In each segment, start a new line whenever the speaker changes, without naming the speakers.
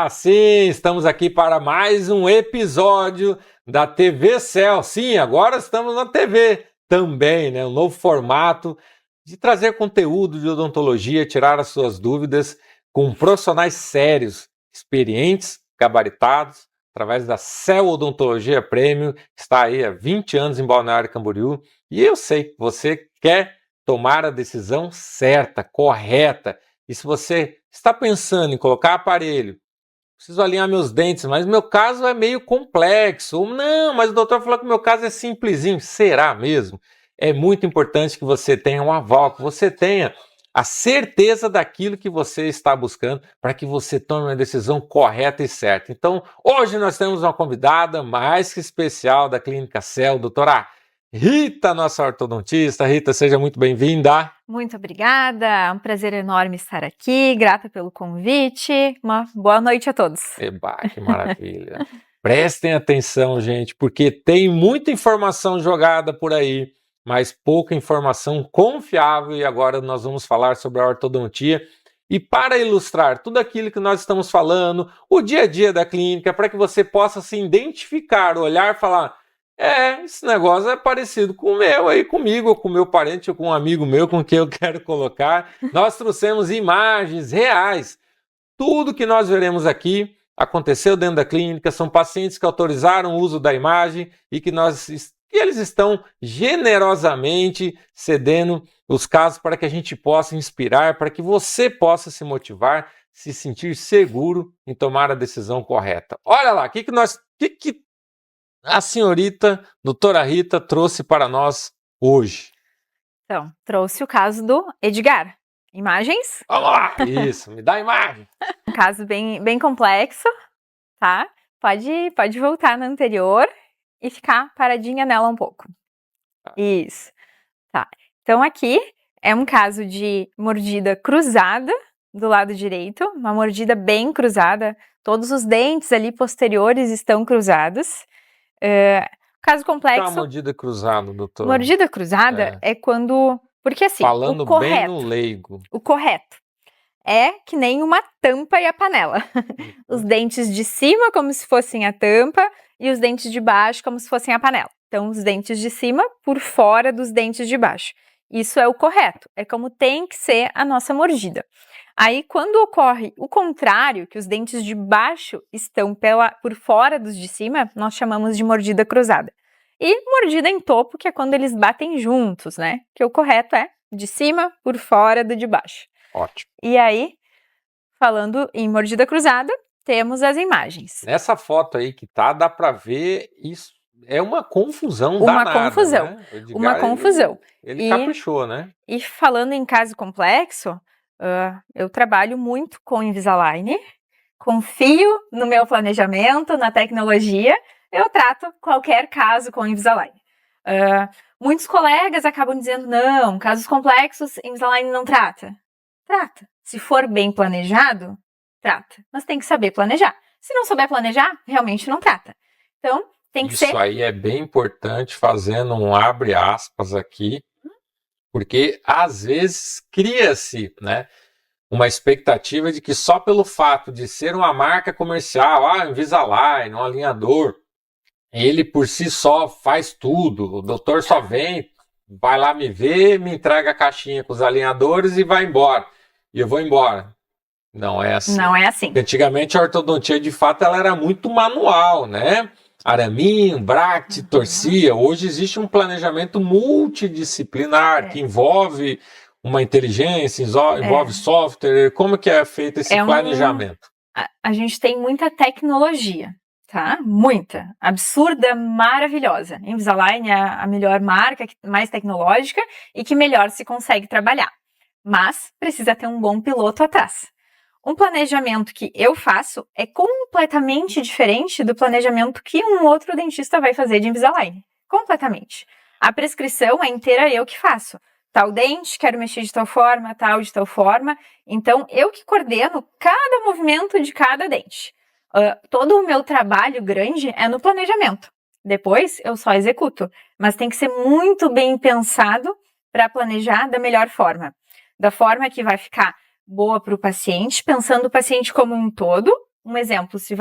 sim, estamos aqui para mais um episódio da TV Cell. Sim, agora estamos na TV também, né? Um novo formato de trazer conteúdo de odontologia, tirar as suas dúvidas com profissionais sérios, experientes, gabaritados, através da Cell Odontologia Premium, que está aí há 20 anos em Balneário Camboriú. E eu sei que você quer tomar a decisão certa, correta. E se você está pensando em colocar aparelho, preciso alinhar meus dentes, mas meu caso é meio complexo. Ou não, mas o doutor falou que meu caso é simplesinho. Será mesmo? É muito importante que você tenha um aval, que você tenha a certeza daquilo que você está buscando para que você tome uma decisão correta e certa. Então, hoje nós temos uma convidada mais que especial da Clínica Cell, doutora Rita, nossa ortodontista. Rita, seja muito bem-vinda.
Muito obrigada, é um prazer enorme estar aqui, grata pelo convite, uma boa noite a todos.
Eba, que maravilha. Prestem atenção, gente, porque tem muita informação jogada por aí, mas pouca informação confiável, e agora nós vamos falar sobre a ortodontia. E para ilustrar tudo aquilo que nós estamos falando, o dia a dia da clínica, para que você possa se identificar, olhar e falar: esse negócio é parecido com o meu aí, comigo, ou com o meu parente, ou com um amigo meu com quem eu quero colocar. Nós trouxemos imagens reais. Tudo que nós veremos aqui aconteceu dentro da clínica, são pacientes que autorizaram o uso da imagem e que eles estão generosamente cedendo os casos para que a gente possa inspirar, para que você possa se motivar, se sentir seguro em tomar a decisão correta. Olha lá, o que a senhorita doutora Rita trouxe para nós hoje?
Então, trouxe o caso do Edgar. Imagens?
Vamos lá! Isso, me dá a imagem!
Um caso bem complexo, tá? Pode voltar na anterior e ficar paradinha nela um pouco. Isso, tá. Então aqui é um caso de mordida cruzada do lado direito, uma mordida bem cruzada, todos os dentes ali posteriores estão cruzados. Caso complexo.
Uma mordida cruzada, doutor.
Mordida cruzada é quando. Porque assim,
falando
o correto,
bem no leigo.
O correto é que nem uma tampa e a panela. Os dentes de cima como se fossem a tampa e os dentes de baixo como se fossem a panela. Então, os dentes de cima por fora dos dentes de baixo. Isso é o correto, é como tem que ser a nossa mordida. Aí, quando ocorre o contrário, que os dentes de baixo estão por fora dos de cima, nós chamamos de mordida cruzada. E mordida em topo, que é quando eles batem juntos, né? Que o correto é de cima por fora do de baixo.
Ótimo.
E aí, falando em mordida cruzada, temos as imagens.
Nessa foto aí que tá, dá para ver isso. É uma confusão danada,
Uma confusão.
Né?
Uma confusão.
Ele caprichou, né?
E falando em caso complexo, eu trabalho muito com Invisalign, confio no meu planejamento, na tecnologia, eu trato qualquer caso com Invisalign. Muitos colegas acabam dizendo, não, casos complexos, Invisalign não trata. Trata. Se for bem planejado, trata. Mas tem que saber planejar. Se não souber planejar, realmente não trata. Então, tem que ser...
Isso aí é bem importante, fazendo um abre aspas aqui, porque às vezes cria-se, né, uma expectativa de que só pelo fato de ser uma marca comercial, Invisalign, um alinhador, ele por si só faz tudo, o doutor só vem, vai lá me ver, me entrega a caixinha com os alinhadores e vai embora. E eu vou embora. Não é assim.
Não é assim.
Porque antigamente a ortodontia, de fato, ela era muito manual, né? Araminho, bracte, torcia. Hoje existe um planejamento multidisciplinar que envolve uma inteligência, envolve software. Como que é feito esse planejamento?
A gente tem muita tecnologia, tá? Muita. Absurda, maravilhosa. Invisalign é a melhor marca, mais tecnológica e que melhor se consegue trabalhar. Mas precisa ter um bom piloto atrás. Um planejamento que eu faço é completamente diferente do planejamento que um outro dentista vai fazer de Invisalign. Completamente. A prescrição é inteira eu que faço. Tal dente, quero mexer de tal forma, tal de tal forma. Então, eu que coordeno cada movimento de cada dente. Todo o meu trabalho grande é no planejamento. Depois, eu só executo. Mas tem que ser muito bem pensado para planejar da melhor forma. Da forma que vai ficar boa para o paciente, pensando o paciente como um todo, Um exemplo, se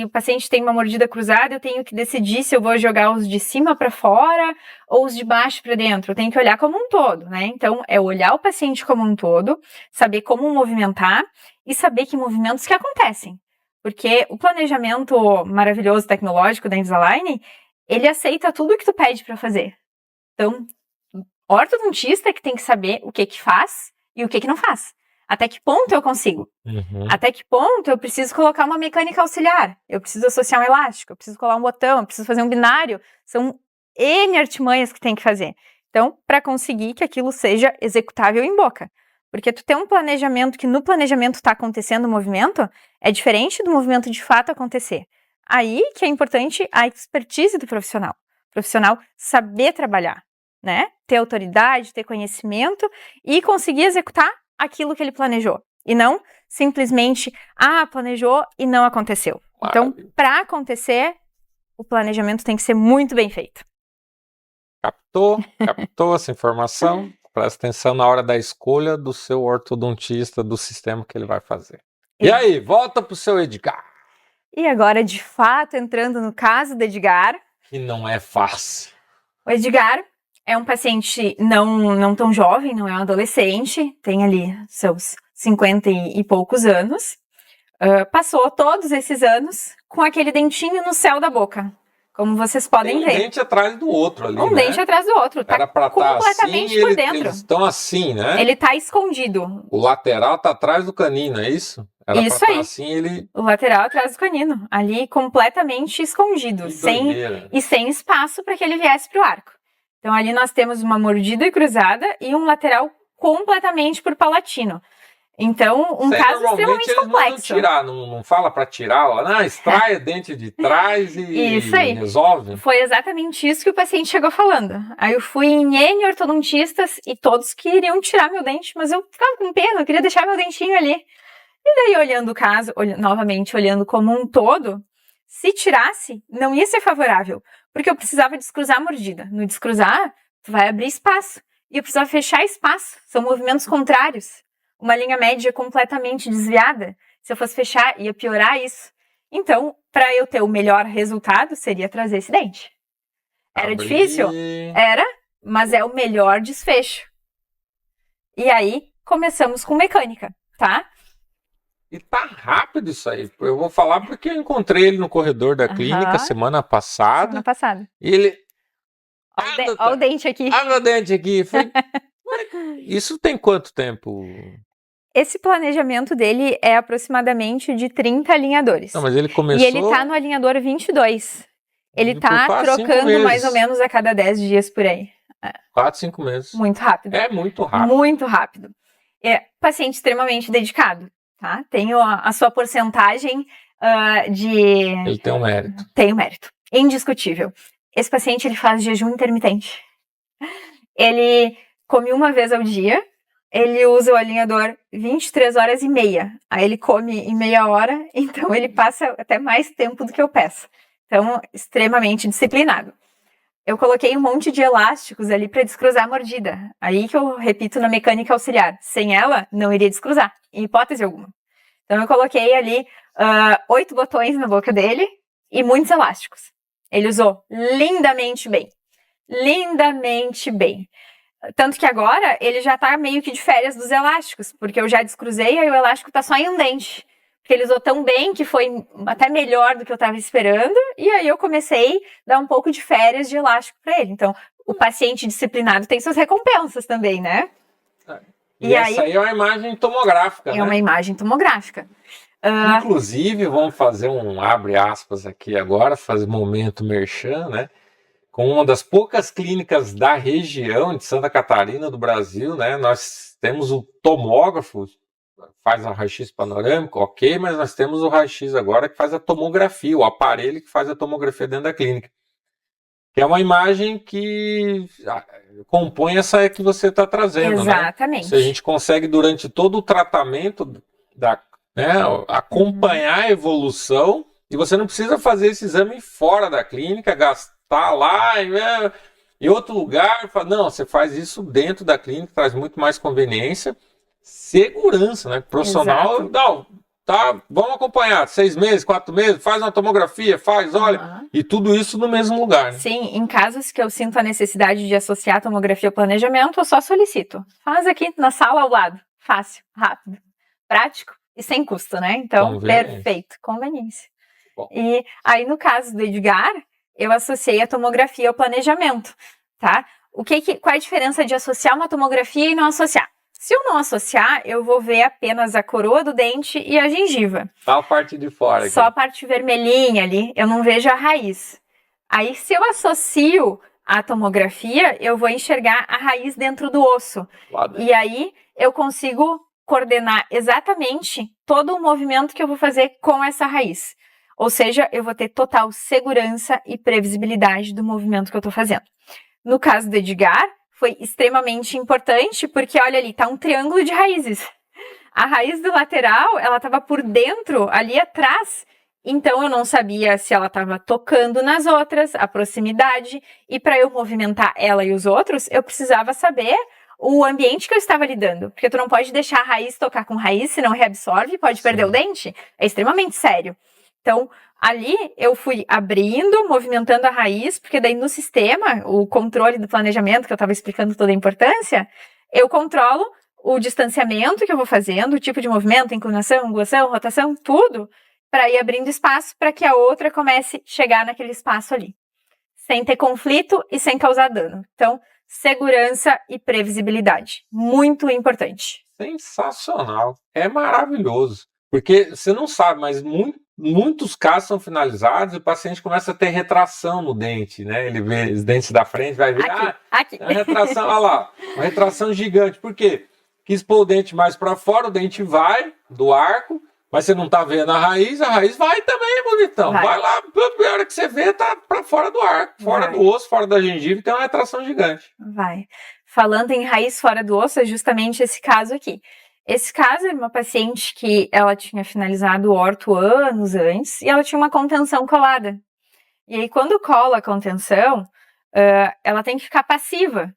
o paciente tem uma mordida cruzada, eu tenho que decidir se eu vou jogar os de cima para fora ou os de baixo para dentro. Eu tenho que olhar como um todo, né? Então, é olhar o paciente como um todo, saber como movimentar e saber que movimentos que acontecem. Porque o planejamento maravilhoso tecnológico da Invisalign, ele aceita tudo o que tu pede para fazer. Então, ortodontista que tem que saber o que faz e o que não faz. Até que ponto eu consigo? Até que ponto eu preciso colocar uma mecânica auxiliar? Eu preciso associar um elástico, eu preciso colar um botão, eu preciso fazer um binário. São N artimanhas que tem que fazer. Então, para conseguir que aquilo seja executável em boca. Porque tu tem um planejamento que no planejamento está acontecendo o movimento, é diferente do movimento de fato acontecer. Aí que é importante a expertise do profissional. O profissional saber trabalhar, né? Ter autoridade, ter conhecimento e conseguir executar aquilo que ele planejou. E não simplesmente, planejou e não aconteceu. Então, para acontecer, o planejamento tem que ser muito bem feito.
Captou essa informação? Presta atenção na hora da escolha do seu ortodontista, do sistema que ele vai fazer. E aí, volta pro seu Edgar.
E agora, de fato, entrando no caso do Edgar.
Que não é fácil.
O Edgar é um paciente não tão jovem, não é um adolescente, tem ali seus 50 e poucos anos. Passou todos esses anos com aquele dentinho no céu da boca. Como vocês podem ver.
Um dente atrás do outro ali,
Um dente atrás do outro. Tá completamente
assim,
por dentro.
Eles estão assim, né?
Ele tá escondido.
O lateral tá atrás do canino, é isso? Era
isso
pra
aí.
Assim, ele...
O lateral atrás do canino. Ali completamente escondido. Sem espaço para que ele viesse pro arco. Então ali nós temos uma mordida cruzada e um lateral completamente por palatino. Então, caso extremamente complexo.
Não fala para tirar, extrai o dente de trás e
isso aí.
Resolve.
Foi exatamente isso que o paciente chegou falando. Aí eu fui em N ortodontistas e todos queriam tirar meu dente, mas eu ficava com pena, eu queria deixar meu dentinho ali. E daí, olhando o caso, novamente olhando como um todo, se tirasse, não ia ser favorável, porque eu precisava descruzar a mordida. No descruzar, tu vai abrir espaço. E eu precisava fechar espaço. São movimentos contrários. Uma linha média completamente desviada. Se eu fosse fechar, ia piorar isso. Então, para eu ter o melhor resultado, seria trazer esse dente. Era difícil? Era, mas é o melhor desfecho. E aí, começamos com mecânica, tá?
E tá rápido isso aí. Eu vou falar porque eu encontrei ele no corredor da clínica semana passada. E ele...
Olha o dente aqui.
Olha meu dente aqui. Isso tem quanto tempo?
Esse planejamento dele é aproximadamente de 30 alinhadores.
Não, mas ele começou...
E ele tá no alinhador 22. Ele tá trocando mais ou menos a cada 10 dias por aí.
4, 5 meses.
Muito rápido.
É muito rápido.
Muito rápido. É paciente extremamente dedicado, tá? Tem a sua porcentagem de...
Ele tem um mérito.
Tem um mérito. Indiscutível. Esse paciente, ele faz jejum intermitente. Ele come uma vez ao dia. Ele usa o alinhador 23 horas e meia. Aí ele come em meia hora, então ele passa até mais tempo do que eu peço. Então, extremamente disciplinado. Eu coloquei um monte de elásticos ali para descruzar a mordida. Aí que eu repito na mecânica auxiliar. Sem ela, não iria descruzar, em hipótese alguma. Então, eu coloquei ali 8 botões na boca dele e muitos elásticos. Ele usou lindamente bem. Lindamente bem. Tanto que agora ele já tá meio que de férias dos elásticos, porque eu já descruzei e o elástico tá só em um dente. Porque ele usou tão bem que foi até melhor do que eu tava esperando, e aí eu comecei a dar um pouco de férias de elástico para ele. Então, o paciente disciplinado tem suas recompensas também, né?
E essa aí é uma imagem tomográfica, né?
É uma imagem tomográfica.
Inclusive, vamos fazer um abre aspas aqui agora, fazer momento merchan, né? Com uma das poucas clínicas da região de Santa Catarina, do Brasil, né? Nós temos o tomógrafo, faz a raio-x panorâmico, ok, mas nós temos o raio-x agora que faz a tomografia, o aparelho que faz a tomografia dentro da clínica. Que é uma imagem que compõe essa que você está trazendo,
exatamente.
Né? Se a gente consegue, durante todo o tratamento, acompanhar a evolução, e você não precisa fazer esse exame fora da clínica, gastar lá em outro lugar. Não, você faz isso dentro da clínica, traz muito mais conveniência, segurança, né? Profissional, tá? Vamos acompanhar, 6 meses, 4 meses, faz uma tomografia, olha, e tudo isso no mesmo lugar, né?
Sim, em casos que eu sinto a necessidade de associar a tomografia ao planejamento, eu só solicito. Faz aqui na sala ao lado, fácil, rápido, prático e sem custo, né? Então, perfeito, conveniência.
Bom.
E aí, no caso do Edgar, eu associei a tomografia ao planejamento, tá? Qual é a diferença de associar uma tomografia e não associar? Se eu não associar, eu vou ver apenas a coroa do dente e a gengiva.
Só a parte de fora.
Só a parte vermelhinha ali, eu não vejo a raiz. Aí, se eu associo a tomografia, eu vou enxergar a raiz dentro do osso. E aí, eu consigo coordenar exatamente todo o movimento que eu vou fazer com essa raiz. Ou seja, eu vou ter total segurança e previsibilidade do movimento que eu estou fazendo. No caso do Edgar, foi extremamente importante, porque olha ali, tá um triângulo de raízes. A raiz do lateral, ela estava por dentro, ali atrás. Então, eu não sabia se ela estava tocando nas outras, a proximidade. E para eu movimentar ela e os outros, eu precisava saber o ambiente que eu estava lidando. Porque tu não pode deixar a raiz tocar com raiz, senão reabsorve, pode perder o dente. É extremamente sério. Então, ali eu fui abrindo, movimentando a raiz, porque daí no sistema, o controle do planejamento, que eu estava explicando toda a importância, eu controlo o distanciamento que eu vou fazendo, o tipo de movimento, inclinação, angulação, rotação, tudo, para ir abrindo espaço para que a outra comece a chegar naquele espaço ali, sem ter conflito e sem causar dano. Então, segurança e previsibilidade, muito importante.
Sensacional, é maravilhoso, porque você não sabe, mas muitos casos são finalizados e o paciente começa a ter retração no dente, né? Ele vê os dentes da frente, vai ver,
aqui.
Uma retração, olha lá, uma retração gigante. Por quê? Quis pôr o dente mais para fora, o dente vai do arco, mas você não tá vendo a raiz vai também, bonitão. Vai lá, a hora que você vê, tá para fora do arco, fora do osso, fora da gengiva, tem uma retração gigante.
Vai. Falando em raiz fora do osso, é justamente esse caso aqui. Esse caso era uma paciente que ela tinha finalizado o orto anos antes e ela tinha uma contenção colada. E aí, quando cola a contenção, ela tem que ficar passiva.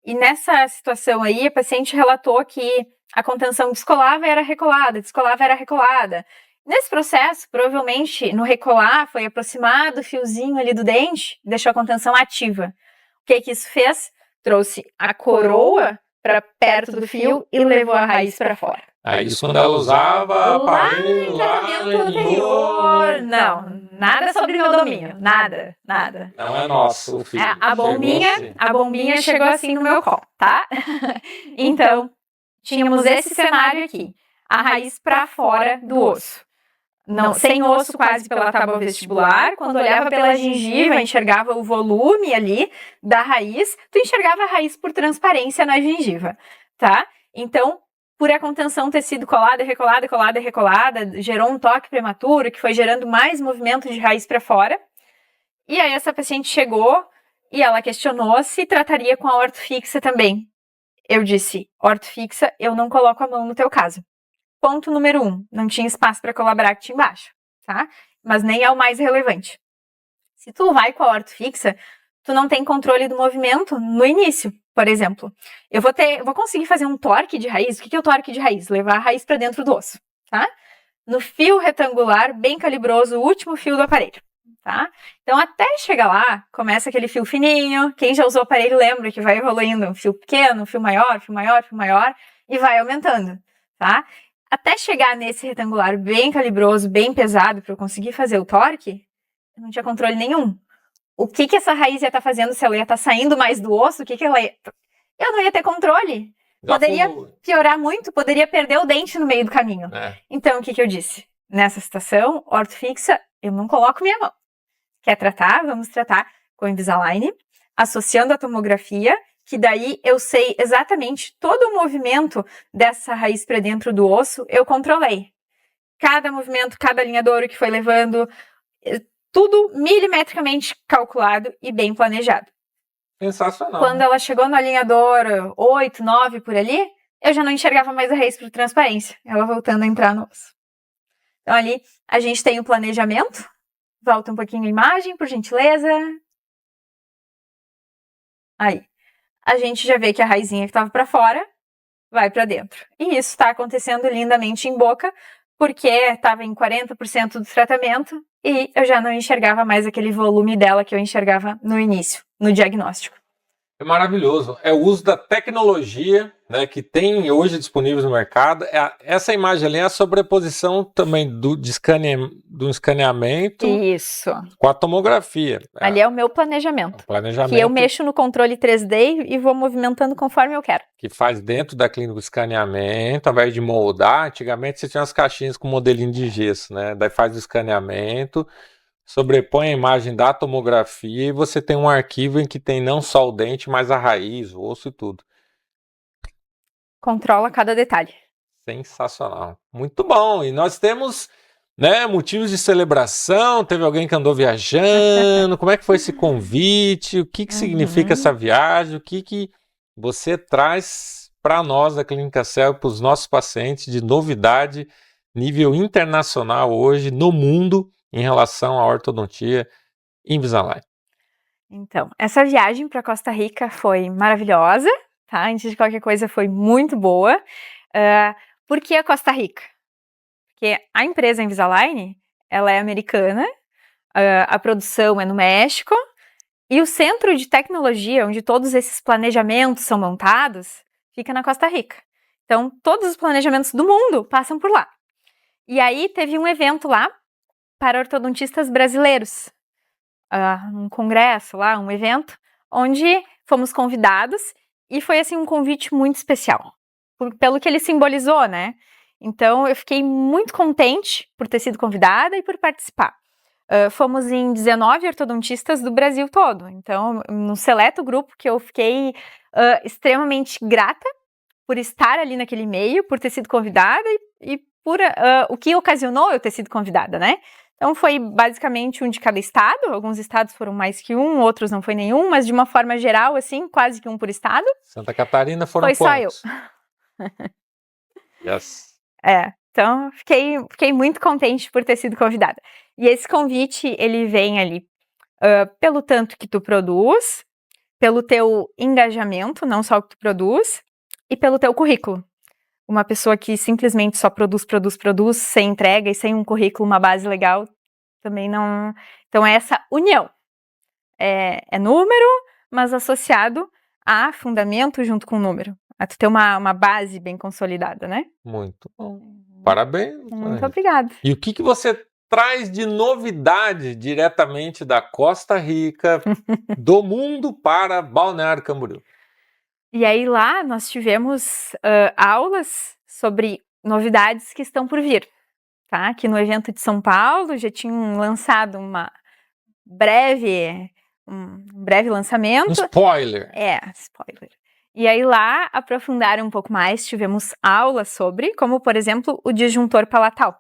E nessa situação aí, a paciente relatou que a contenção descolava e era recolada, descolava e era recolada. Nesse processo, provavelmente, no recolar, foi aproximado o fiozinho ali do dente e deixou a contenção ativa. O que isso fez? Trouxe a coroa para perto do fio e levou a raiz para fora.
Isso quando ela usava aparelho lá
anterior. Não, nada sobre meu domínio. Nada.
Não é nosso o fio.
A bombinha chegou assim no meu colo, tá? Então, tínhamos esse cenário aqui. A raiz para fora do osso. Não, sem osso quase pela tábua vestibular. Quando olhava pela gengiva, enxergava o volume ali da raiz. Tu enxergava a raiz por transparência na gengiva, tá? Então, por a contenção ter sido colada, recolada, gerou um toque prematuro que foi gerando mais movimento de raiz para fora. E aí essa paciente chegou e ela questionou se trataria com a ortofixa também. Eu disse, ortofixa, eu não coloco a mão no teu caso. Ponto número 1, não tinha espaço para colar bracte embaixo, tá? Mas nem é o mais relevante. Se tu vai com a ortofixa, tu não tem controle do movimento no início, por exemplo. Eu vou conseguir fazer um torque de raiz. O que é o torque de raiz? Levar a raiz para dentro do osso, tá? No fio retangular, bem calibroso, o último fio do aparelho, tá? Então, até chegar lá, começa aquele fio fininho. Quem já usou o aparelho lembra que vai evoluindo um fio pequeno, um fio maior, e vai aumentando, tá? Até chegar nesse retangular bem calibroso, bem pesado, para eu conseguir fazer o torque, eu não tinha controle nenhum. O que essa raiz ia estar fazendo? Se ela ia estar saindo mais do osso, ela ia... Eu não ia ter controle. Poderia piorar muito, poderia perder o dente no meio do caminho. Então, o que eu disse? Nessa situação, ortofixa, eu não coloco minha mão. Quer tratar? Vamos tratar com Invisalign, associando a tomografia, que daí eu sei exatamente todo o movimento dessa raiz para dentro do osso, eu controlei. Cada movimento, cada alinhador que foi levando, tudo milimetricamente calculado e bem planejado.
Sensacional.
Quando ela chegou no alinhador 8, 9 por ali, eu já não enxergava mais a raiz por transparência, ela voltando a entrar no osso. Então ali a gente tem o planejamento. Volta um pouquinho a imagem, por gentileza. Aí. A gente já vê que a raizinha que estava para fora vai para dentro. E isso está acontecendo lindamente em boca, porque estava em 40% do tratamento e eu já não enxergava mais aquele volume dela que eu enxergava no início, no diagnóstico.
É maravilhoso. É o uso da tecnologia, né, que tem hoje disponível no mercado. Essa imagem ali é a sobreposição também do escaneamento
Isso.
com a tomografia.
Ali é o meu planejamento.
O planejamento
Que eu mexo no controle 3D e vou movimentando conforme eu quero.
que faz dentro da clínica o escaneamento, ao invés de moldar. Antigamente você tinha umas caixinhas com modelinho de gesso, né? Daí faz o escaneamento, sobrepõe a imagem da tomografia e você tem um arquivo em que tem não só o dente, mas a raiz, o osso e tudo.
Controla cada detalhe.
Sensacional. Muito bom. E nós temos, né, motivos de celebração. Teve alguém que andou viajando. Como é que foi esse convite? O que significa essa viagem? O que você traz para nós da Clínica Cell, para os nossos pacientes, de novidade nível internacional hoje no mundo em relação à ortodontia Invisalign?
Então, essa viagem para Costa Rica foi maravilhosa, tá? Antes de qualquer coisa, foi muito boa. Por que a Costa Rica? Porque a empresa Invisalign, ela é americana, a produção é no México, e o centro de tecnologia, onde todos esses planejamentos são montados, fica na Costa Rica. Então, todos os planejamentos do mundo passam por lá. E aí, teve um evento lá para ortodontistas brasileiros. Um congresso lá, um evento, onde fomos convidados e foi, assim, um convite muito especial, pelo que ele simbolizou, né? Então, eu fiquei muito contente por ter sido convidada e por participar. Fomos em 19 ortodontistas do Brasil todo. Então, num seleto grupo que eu fiquei extremamente grata por estar ali naquele meio, por ter sido convidada e por o que ocasionou eu ter sido convidada, né? Então, foi basicamente um de cada estado. Alguns estados foram mais que um, outros não foi nenhum, mas de uma forma geral, assim, quase que um por estado.
Santa Catarina foram
Foi
quantos?
só eu.
Yes.
Então, fiquei muito contente por ter sido convidada. E esse convite, ele vem ali pelo tanto que tu produz, pelo teu engajamento, não só o que tu produz, e pelo teu currículo. Uma pessoa que simplesmente só produz, sem entrega e sem um currículo, uma base legal, também não... Então, é essa união. É número, mas associado a fundamento junto com o número. A tu ter uma base bem consolidada, né?
Muito bom. Parabéns.
Muito obrigada.
E o que você traz de novidade diretamente da Costa Rica, do mundo para Balneário Camboriú?
E aí lá nós tivemos aulas sobre novidades que estão por vir, tá? Aqui no evento de São Paulo já tinham lançado um breve lançamento.
Um spoiler.
Spoiler. E aí lá aprofundaram um pouco mais, tivemos aulas sobre, como por exemplo, o disjuntor palatal.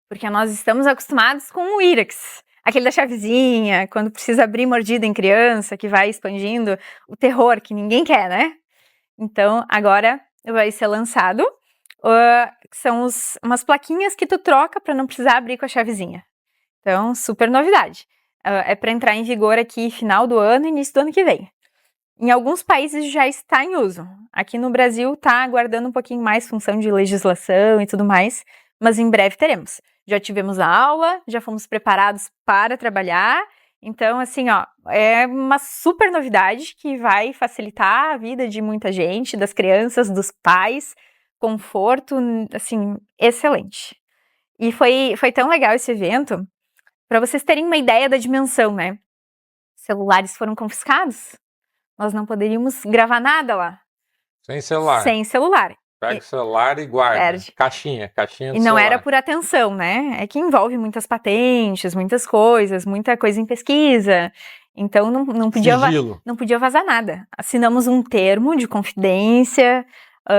Porque nós estamos acostumados com o IREX, aquele da chavezinha, quando precisa abrir mordida em criança, que vai expandindo o terror, que ninguém quer, né? Então, agora vai ser lançado, são umas plaquinhas que tu troca para não precisar abrir com a chavezinha. Então, super novidade. É para entrar em vigor aqui final do ano e início do ano que vem. Em alguns países já está em uso. Aqui no Brasil está aguardando um pouquinho mais função de legislação e tudo mais, mas em breve teremos. Já tivemos a aula, já fomos preparados para trabalhar. Então, assim, é uma super novidade que vai facilitar a vida de muita gente, das crianças, dos pais, conforto, assim, excelente. E foi tão legal esse evento, para vocês terem uma ideia da dimensão, né? Celulares foram confiscados. Nós não poderíamos gravar nada lá.
Sem celular.
Sem celular.
Pega o celular e guarda.
Perde.
Caixinha do celular.
E não era por atenção, né? É que envolve muitas patentes, muitas coisas, muita coisa em pesquisa. Então não podia vazar nada. Assinamos um termo de confidência,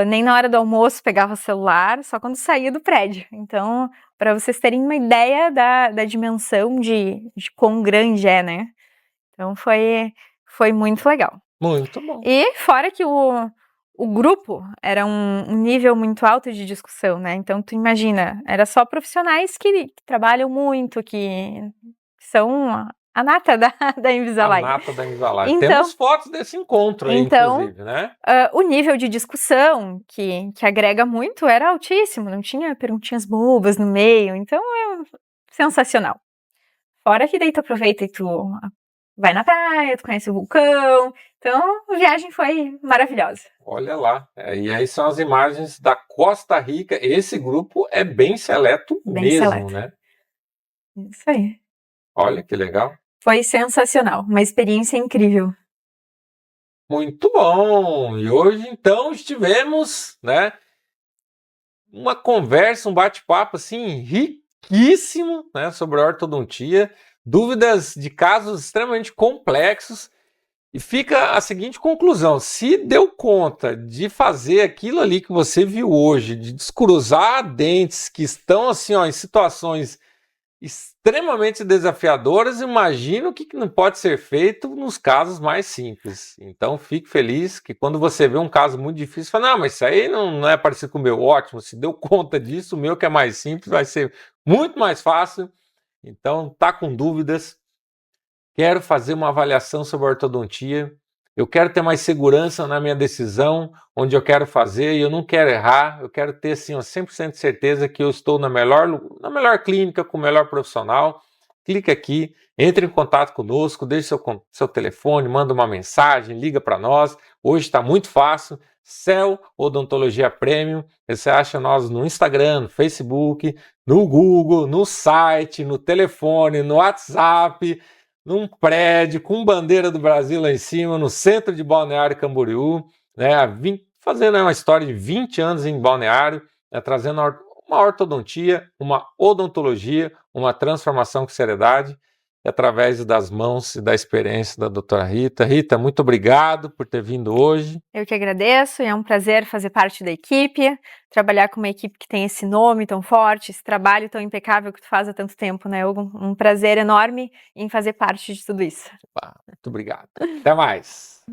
nem na hora do almoço pegava o celular, só quando saía do prédio. Então, para vocês terem uma ideia da dimensão de quão grande é, né? Então foi muito legal.
Muito bom.
E fora que o grupo era um nível muito alto de discussão, né? Então, tu imagina, era só profissionais que trabalham muito, que são A nata da
A
Invisalign.
nata da Invisalign.
Então-
Temos fotos desse encontro aí,
Então-
inclusive, né?
O nível de discussão, que agrega muito, era altíssimo, não tinha perguntinhas bobas no meio, então sensacional. Fora que daí tu aproveita e tu vai na praia, tu conhece o vulcão, então a viagem foi maravilhosa.
Olha lá. E aí são as imagens da Costa Rica. Esse grupo é bem seleto
Bem
mesmo,
seleto.
né?
Isso aí.
Olha que legal.
Foi sensacional, uma experiência incrível.
Muito bom! E hoje, então, estivemos, né, uma conversa, um bate-papo, assim, riquíssimo, né, sobre ortodontia, dúvidas de casos extremamente complexos, e fica a seguinte conclusão: se deu conta de fazer aquilo ali que você viu hoje, de descruzar dentes que estão, assim, ó, em situações extremamente desafiadoras, imagina o que não pode ser feito nos casos mais simples. Então, fique feliz que quando você vê um caso muito difícil, fala, não, mas isso aí não é parecido com o meu, ótimo, se deu conta disso, o meu que é mais simples vai ser muito mais fácil. Então, tá com dúvidas, quero fazer uma avaliação sobre a ortodontia, eu quero ter mais segurança na minha decisão, onde eu quero fazer, e eu não quero errar, eu quero ter assim, 100% de certeza que eu estou na melhor clínica, com o melhor profissional. Clique aqui, entre em contato conosco, deixe seu telefone, manda uma mensagem, liga para nós. Hoje está muito fácil, Cell Odontologia Premium. Você acha nós no Instagram, no Facebook, no Google, no site, no telefone, no WhatsApp, num prédio com bandeira do Brasil lá em cima, no centro de Balneário Camboriú, né, fazendo uma história de 20 anos em Balneário, né, trazendo uma ortodontia, uma odontologia, uma transformação com seriedade, através das mãos e da experiência da doutora Rita. Rita, muito obrigado por ter vindo hoje.
Eu que agradeço, e é um prazer fazer parte da equipe, trabalhar com uma equipe que tem esse nome tão forte, esse trabalho tão impecável que tu faz há tanto tempo, né, Hugo? Um prazer enorme em fazer parte de tudo isso.
Muito obrigado. Até mais.